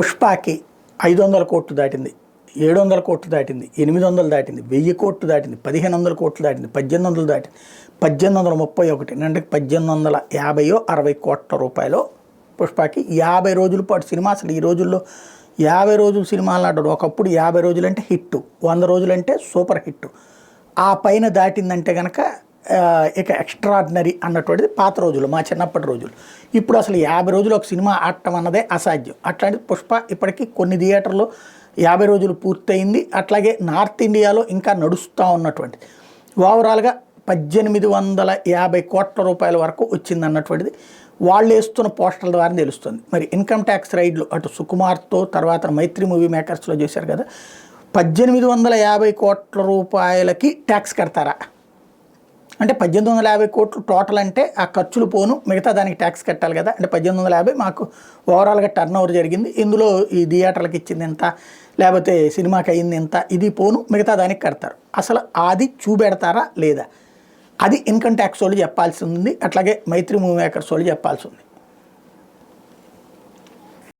పుష్పకి 500 కోట్లు దాటింది, 700 కోట్లు దాటింది, 800 దాటింది, 1000 కోట్లు దాటింది, 1500 కోట్లు దాటింది, 1800 దాటింది, 1831 అంటే 1850 60 కోట్ల రూపాయలు పుష్పకి 50 రోజుల పాటు సినిమా. అసలు ఈ రోజుల్లో 50 రోజులు సినిమాలు ఆడడం ఒకప్పుడు 50 రోజులు అంటే హిట్, 100 రోజులు అంటే సూపర్ హిట్. ఆ పైన దాటిందంటే కనుక ఇక ఎక్స్ట్రాడినరీ అన్నటువంటిది పాత రోజులు, మా చిన్నప్పటి రోజులు. ఇప్పుడు అసలు 50 రోజులు ఒక సినిమా ఆడటం అన్నదే అసాధ్యం. అట్లాంటిది పుష్ప ఇప్పటికీ కొన్ని థియేటర్లో 50 రోజులు పూర్తయింది. అట్లాగే నార్త్ ఇండియాలో ఇంకా నడుస్తూ ఉన్నటువంటిది. ఓవరాల్గా 1850 కోట్ల రూపాయల వరకు వచ్చింది అన్నటువంటిది వాళ్ళు వేస్తున్న పోస్టర్ల ద్వారా తెలుస్తుంది. మరి ఇన్కమ్ ట్యాక్స్ రైడ్లు అటు సుకుమార్తో తర్వాత మైత్రి మూవీ మేకర్స్లో చేశారు కదా, 1850 కోట్ల రూపాయలకి ట్యాక్స్ కడతారా అంటే 1850 కోట్లు టోటల్ అంటే ఆ ఖర్చులు పోను మిగతా దానికి ట్యాక్స్ కట్టాలి కదా. అంటే 1850 మాకు ఓవరాల్గా టర్న్ ఓవర్ జరిగింది, ఇందులో ఈ థియేటర్లకు ఇచ్చింది ఎంత లేకపోతే సినిమాకి అయింది ఎంత, ఇది పోను మిగతా దానికి కడతారు. అసలు అది చూపెడతారా లేదా, అది ఇన్కమ్ ట్యాక్స్ వాళ్ళు చెప్పాల్సి ఉంది. అట్లాగే మైత్రి మూవీ మేకర్స్ వాళ్ళు చెప్పాల్సి ఉంది.